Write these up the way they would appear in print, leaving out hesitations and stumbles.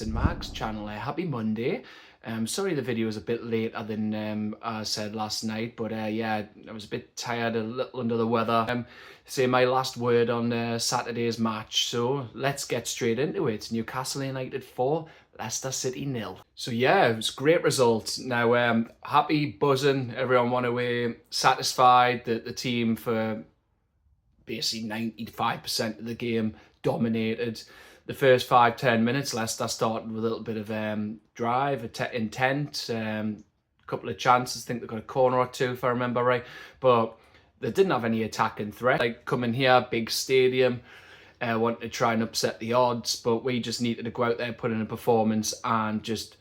And Mark's channel. Happy Monday. Sorry the video was a bit later than I said last night, but yeah, I was a bit tired, a little under the weather. Say my last word on Saturday's match, so let's get straight into it. Newcastle United 4, Leicester City 0. So yeah, it was a great result. Now, happy, buzzing, everyone went away satisfied that the team for basically 95% of the game dominated. The first 5-10 minutes, Leicester started with a little bit of drive, intent, a couple of chances. I think they got a corner or two, if I remember right. But they didn't have any attacking threat. Like coming here, big stadium, wanted to try and upset the odds. But we just needed to go out there, put in a performance and just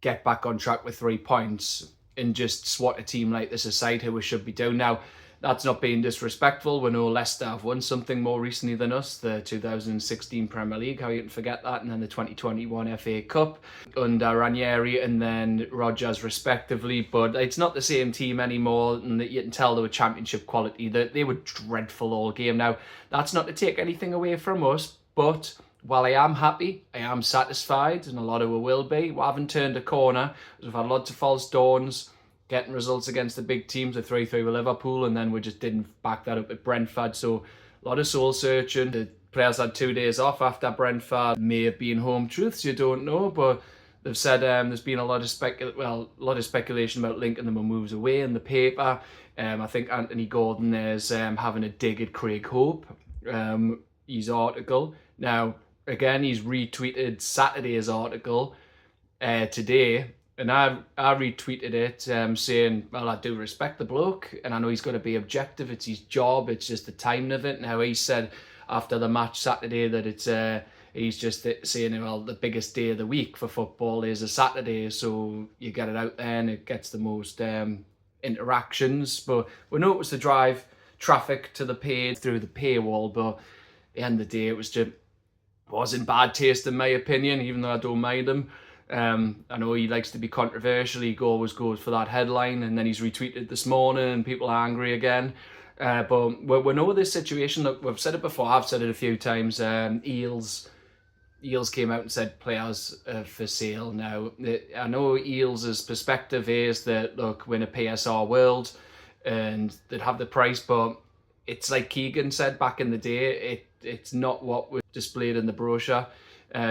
get back on track with 3 points and just swat a team like this aside who we should be doing. Now, that's not being disrespectful. We know Leicester have won something more recently than us, the 2016 Premier League, how you can forget that, and then the 2021 FA Cup under Ranieri and then Rodgers respectively, but it's not the same team anymore, and you can tell they were championship quality. They were dreadful all game. Now, that's not to take anything away from us, but while I am happy, I am satisfied, and a lot of we will be. We haven't turned a corner. We've had lots of false dawns, getting results against the big teams, the 3-3 with Liverpool, and then we just didn't back that up at Brentford. So a lot of soul searching. The players had 2 days off after Brentford. May have been home truths, you don't know, but they've said there's been a lot of speculation about linking them with moves away in the paper. I think Anthony Gordon is having a dig at Craig Hope, his article. Now, again, he's retweeted Saturday's article today. And I retweeted it saying, well, I do respect the bloke and I know he's got to be objective. It's his job. It's just the timing of it. Now, he said after the match Saturday that it's he's just saying, well, the biggest day of the week for football is a Saturday. So you get it out there and it gets the most interactions. But we know it was to drive traffic to the page through the paywall. But at the end of the day, it was in bad taste in my opinion, even though I don't mind him. I know he likes to be controversial. He always goes for that headline, and then he's retweeted this morning and people are angry again. But we know this situation. Look, we've said it before. I've said it a few times. Eels came out and said players for sale. Now, I know Eels' perspective is that, look, we're in a PSR world and they'd have the price, but it's like Keegan said back in the day, it's not what was displayed in the brochure.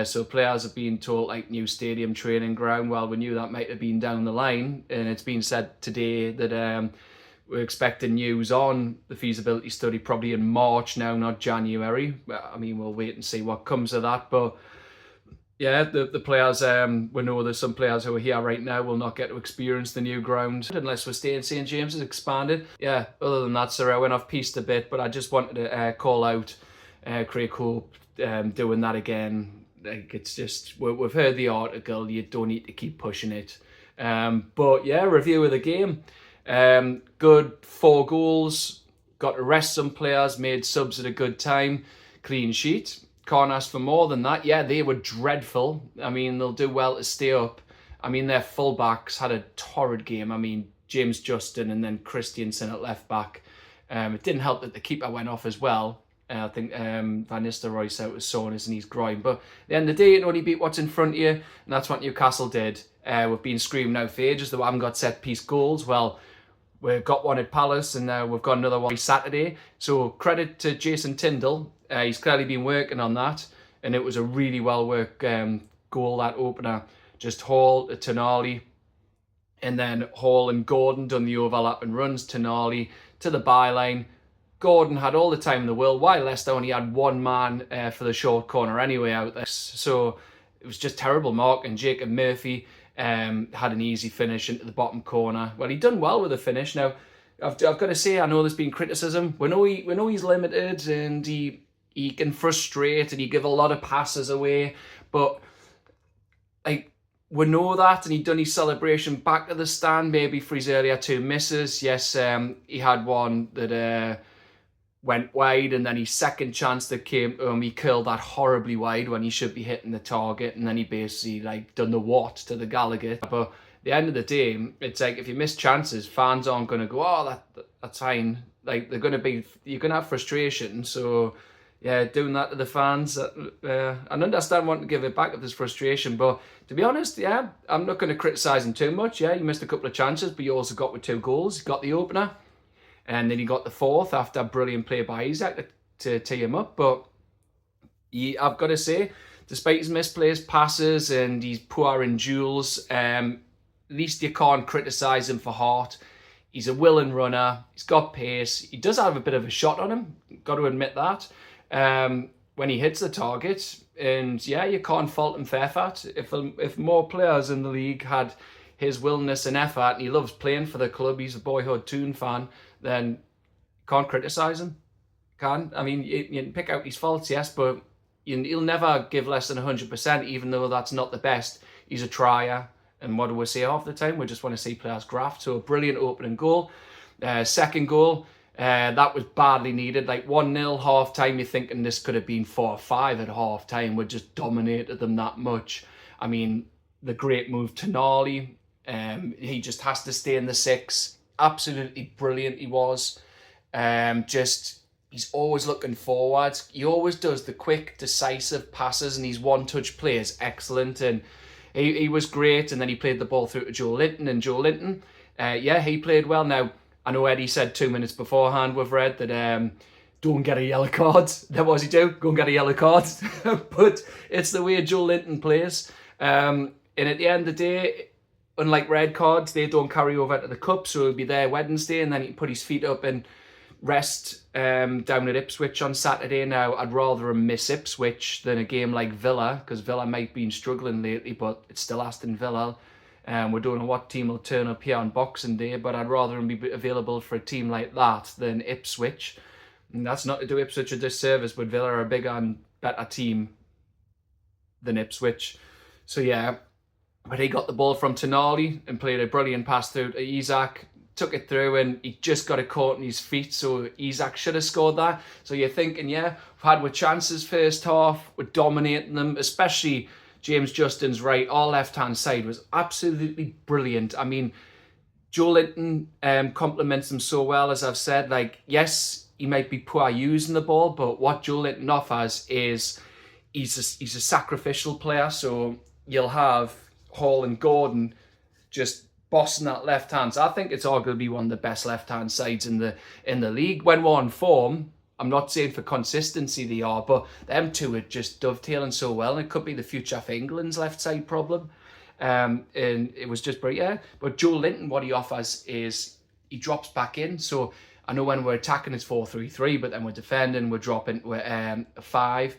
So players have been told like new stadium, training ground. Well, we knew that might have been down the line, and it's been said today that we're expecting news on the feasibility study probably in March now, not January. I mean, we'll wait and see what comes of that. But yeah, the players, we know there's some players who are here right now will not get to experience the new ground unless we stay in St James's expanded. Yeah, other than that, sir, I went off piste a bit, but I just wanted to call out Craig Hope doing that again. Like, it's just, we've heard the article, you don't need to keep pushing it. But yeah, review of the game. Good 4 goals, got to rest some players, made subs at a good time, clean sheet. Can't ask for more than that. Yeah, they were dreadful. I mean, they'll do well to stay up. I mean, their fullbacks had a torrid game. I mean, James Justin and then Christiansen at left back. It didn't help that the keeper went off as well. I think Van Nistelrooy out with soreness in his groin. But at the end of the day, you can only beat what's in front of you. And that's what Newcastle did. We've been screaming out for ages that we haven't got set-piece goals. Well, we've got one at Palace and now we've got another one Saturday. So credit to Jason Tyndall. He's clearly been working on that. And it was a really well-worked goal, that opener. Just Hall to Tonali. And then Hall and Gordon done the overlap and runs. Tonali to the byline. Gordon had all the time in the world, while Leicester only had one man for the short corner anyway out there. So it was just terrible mark, and Jacob Murphy had an easy finish into the bottom corner. Well, he done well with the finish. Now, I've got to say, I know there's been criticism. We know he's limited and he can frustrate and he give a lot of passes away. But like, we know that, and he done his celebration back to the stand, maybe for his earlier 2 misses. Yes, he had one that went wide, and then his second chance that came to him, he curled that horribly wide when he should be hitting the target, and then he basically like done the what to the Gallagher. But at the end of the day, it's like if you miss chances, fans aren't going to go, oh, that's fine. Like, you're going to have frustration. So yeah, doing that to the fans. I understand wanting to give it back if there's frustration, but to be honest, yeah, I'm not going to criticise him too much. Yeah, you missed a couple of chances, but you also got with 2 goals. You got the opener, and then he got the 4th after a brilliant play by Isak to tee him up. But I've got to say, despite his misplaced passes and his poor in duels, at least you can't criticise him for heart. He's a willing runner. He's got pace. He does have a bit of a shot on him. Got to admit that. When he hits the target, and yeah, you can't fault him for effort. If more players in the league had his willingness and effort, and he loves playing for the club, he's a boyhood Toon fan, then can't criticise him. Can. I mean, you can pick out his faults, yes, but he'll never give less than 100%, even though that's not the best. He's a trier. And what do we say half the time? We just want to see players graft. So a brilliant opening goal. Second goal, that was badly needed. Like 1-0 half time, you're thinking this could have been 4-5 at half time. We just dominated them that much. I mean, the great move Tonali. He just has to stay in the 6. Absolutely brilliant he was. He's always looking forwards. He always does the quick, decisive passes, and his one-touch play is excellent. And he was great, and then he played the ball through to Joe Linton, and Joe Linton, yeah, he played well. Now, I know Eddie said 2 minutes beforehand, we've read that don't get a yellow card. That was he do, go and get a yellow card. But it's the way Joe Linton plays. And at the end of the day, unlike red cards, they don't carry over to the cup, so he'll be there Wednesday, and then he can put his feet up and rest down at Ipswich on Saturday. Now, I'd rather him miss Ipswich than a game like Villa, because Villa might be struggling lately, but it's still Aston Villa. We don't know what team will turn up here on Boxing Day, but I'd rather him be available for a team like that than Ipswich. And that's not to do Ipswich a disservice, but Villa are a bigger and better team than Ipswich. So yeah, but he got the ball from Tonali and played a brilliant pass through to Isak. Took it through, and he just got it caught in his feet, so Isak should have scored that. So you're thinking, yeah, we've had chances first half, we're dominating them, especially James Justin's right, our left-hand side was absolutely brilliant. I mean, Joe Linton complements him so well, as I've said. Like, yes, he might be poor using the ball, but what Joe Linton offers is he's a sacrificial player, so you'll have Hall and Gordon just bossing that left hand. So I think it's arguably one of the best left hand sides in the league. When we're on form, I'm not saying for consistency they are, but them two are just dovetailing so well. And it could be the future for England's left side problem. And it was just brilliant. Yeah. But Joe Linton, what he offers is he drops back in. So I know when we're attacking it's 4-3-3, but then we're defending, we're dropping a 5.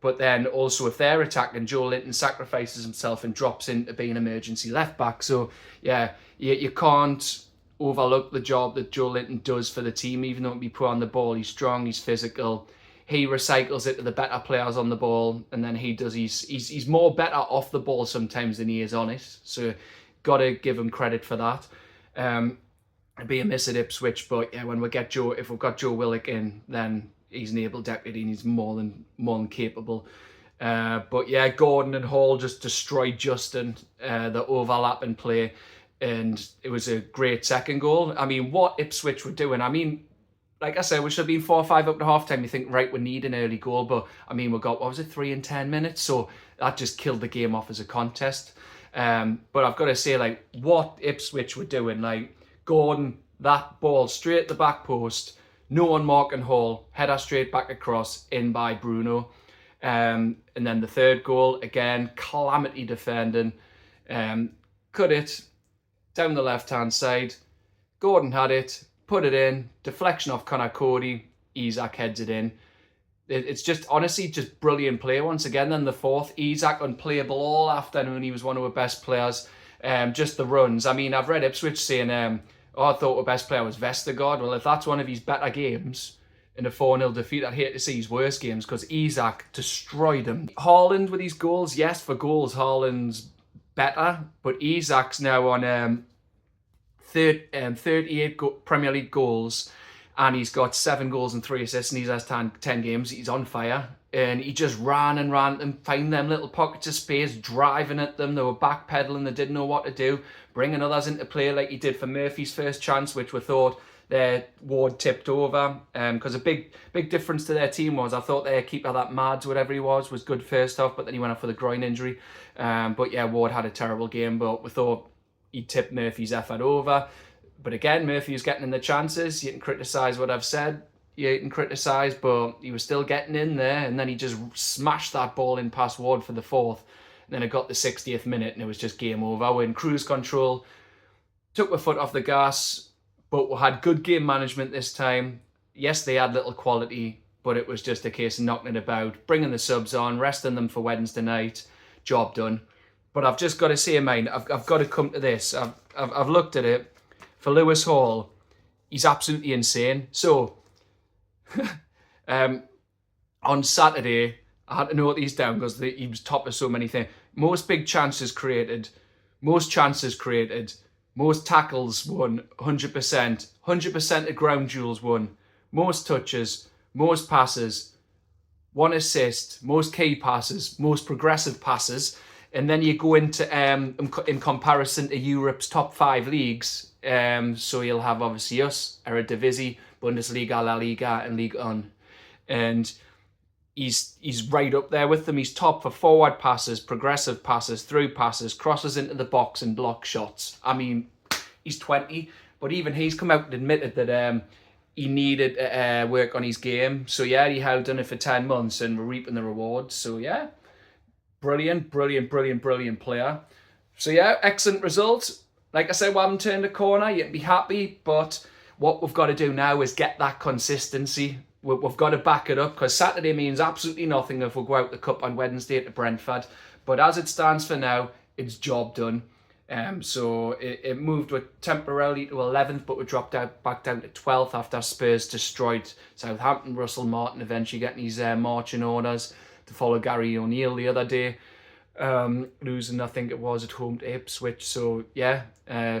But then also if they're attacking, Joe Linton sacrifices himself and drops in to be an emergency left back. So yeah, you can't overlook the job that Joe Linton does for the team, even though he put on the ball. He's strong, he's physical. He recycles it to the better players on the ball, and then he's more better off the ball sometimes than he is on it. So got to give him credit for that. It'd be a miss at Ipswich, but yeah, if we've got Joe Willock in, then he's an able deputy and he's more than capable. But yeah, Gordon and Hall just destroyed Justin, the overlapping play, and it was a great second goal. I mean, what Ipswich were doing, I mean, like I said, we should have been 4-5 up to half time. You think, right, we need an early goal, but I mean, we got, 3 in 10 minutes? So that just killed the game off as a contest. But I've got to say, like, what Ipswich were doing, like, Gordon, that ball straight at the back post, no one marking Hall, header straight back across, in by Bruno. And then the third goal, again, calamity defending. Cut it down the left-hand side. Gordon had it, put it in, deflection off Connor Cody, Isak heads it in. It's just, honestly, just brilliant play once again. Then the fourth, Isak unplayable all afternoon. He was one of our best players. Just the runs. I mean, I've read Ipswich saying, I thought our best player was Vestergaard. Well, if that's one of his better games in a 4-0 defeat, I'd hate to see his worst games because Isak destroyed him. Haaland with his goals, yes, for goals, Haaland's better, but Isak's now on 38 Premier League goals, and he's got 7 goals and 3 assists, and he's has 10 games. He's on fire, and he just ran and ran and find them little pockets of space, driving at them. They were backpedaling, they didn't know what to do, bringing others into play like he did for Murphy's first chance, which we thought Ward tipped over, because a big difference to their team was I thought their keeper, that Mads, whatever he was good first half, but then he went off with a groin injury. But yeah, Ward had a terrible game, but we thought he tipped Murphy's effort over. But again, Murphy was getting in the chances. You can criticise what I've said. You can criticise, but he was still getting in there, and then he just smashed that ball in past Ward for the fourth. And then it got the 60th minute, and it was just game over. We're in cruise control, took my foot off the gas, but we had good game management this time. Yes, they had little quality, but it was just a case of knocking it about, bringing the subs on, resting them for Wednesday night. Job done. But I've just got to say, mate, I've got to come to this. I've looked at it. For Lewis Hall, he's absolutely insane. So, on Saturday, I had to note these down because he was top of so many things. Most big chances created, most tackles won, 100%, 100% of ground duels won, most touches, most passes, 1 assist, most key passes, most progressive passes, and then you go into in comparison to Europe's top 5 leagues. So you'll have obviously us, Eredivisie, Bundesliga, La Liga, and Ligue 1, and he's right up there with them. He's top for forward passes, progressive passes, through passes, crosses into the box, and block shots. I mean, he's 20, but even he's come out and admitted that he needed work on his game. So yeah, he held on it for 10 months, and we're reaping the rewards. So yeah, brilliant player. So yeah, excellent result. Like I said, we haven't turned a corner. You can be happy, but what we've got to do now is get that consistency. We've got to back it up, because Saturday means absolutely nothing if we go out the cup on Wednesday to Brentford. But as it stands for now, it's job done. So it moved temporarily to 11th, but we dropped back down to 12th after Spurs destroyed Southampton. Russell Martin eventually getting his marching orders to follow Gary O'Neill the other day. Losing, I think it was, at home to Ipswich. So yeah,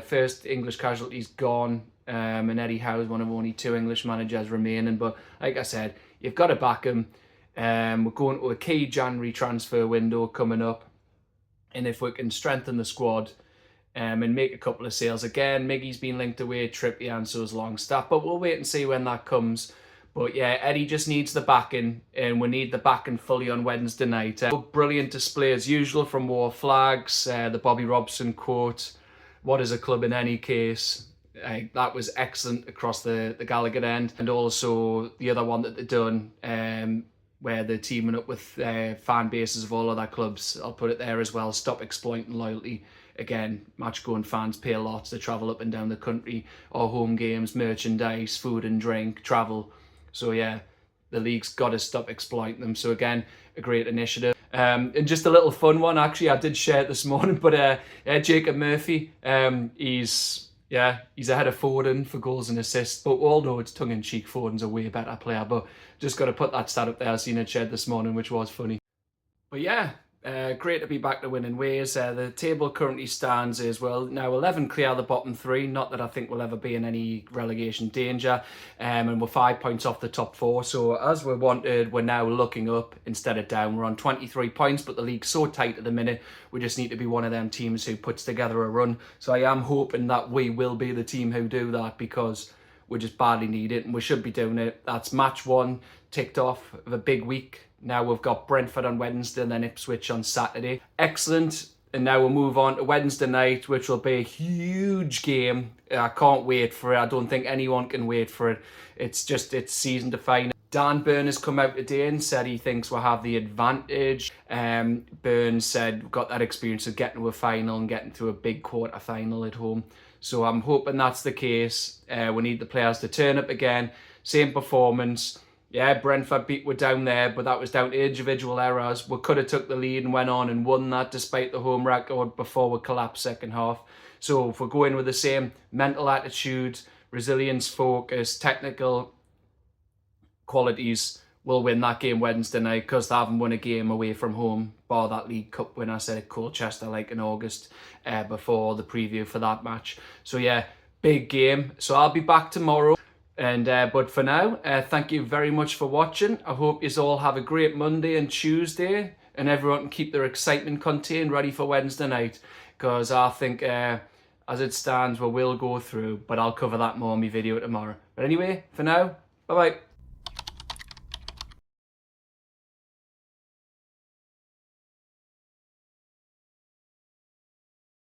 first English casualties gone, and Eddie Howe is one of only 2 English managers remaining. But like I said, you've got to back him. We're going to a key January transfer window coming up, and if we can strengthen the squad and make a couple of sales again, Miggy's been linked away, Trippier, and so's Longstaff, but we'll wait and see when that comes. But yeah, Eddie just needs the backing, and we need the backing fully on Wednesday night. Brilliant display as usual from War Flags, the Bobby Robson quote, "What is a club in any case?" That was excellent across the Gallagher end. And also the other one that they've done, where they're teaming up with fan bases of all other clubs. I'll put it there as well. Stop exploiting loyalty. Again, match-going fans pay a lot to travel up and down the country, or home games, merchandise, food and drink, travel. So yeah, the league's got to stop exploiting them. So again, a great initiative. And just a little fun one, actually, I did share it this morning, but yeah, Jacob Murphy, he's ahead of Foden for goals and assists. But although it's tongue-in-cheek, Foden's a way better player. But just got to put that stat up there. I seen it shared this morning, which was funny. But yeah, great to be back to winning ways. The table currently stands as well now 11 clear the bottom 3. Not that I think we'll ever be in any relegation danger, and we're 5 points off the top 4. So as we wanted, we're now looking up instead of down. We're on 23 points, but the league's so tight at the minute. We just need to be one of them teams who puts together a run. So I am hoping that we will be the team who do that, because we just badly need it, and we should be doing it. That's match 1 ticked off of a big week. Now we've got Brentford on Wednesday and then Ipswich on Saturday. Excellent. And now we'll move on to Wednesday night, which will be a huge game. I can't wait for it. I don't think anyone can wait for it. It's season defining. Dan Burn has come out today and said he thinks we'll have the advantage. Burn said we've got that experience of getting to a final and getting to a big quarter final at home. So I'm hoping that's the case. We need the players to turn up again. Same performance. Yeah, Brentford were down there, but that was down to individual errors. We could have took the lead and went on and won that despite the home record before we collapsed second half. So if we're going with the same mental attitude, resilience, focus, technical qualities, we'll win that game Wednesday night, because they haven't won a game away from home, bar that League Cup win I said at Colchester like in August before the preview for that match. So yeah, big game. So I'll be back tomorrow. And but for now, thank you very much for watching. I hope you all have a great Monday and Tuesday, and everyone can keep their excitement contained, ready for Wednesday night, because I think as it stands, we will go through, but I'll cover that more in my video tomorrow. But anyway, for now, bye bye.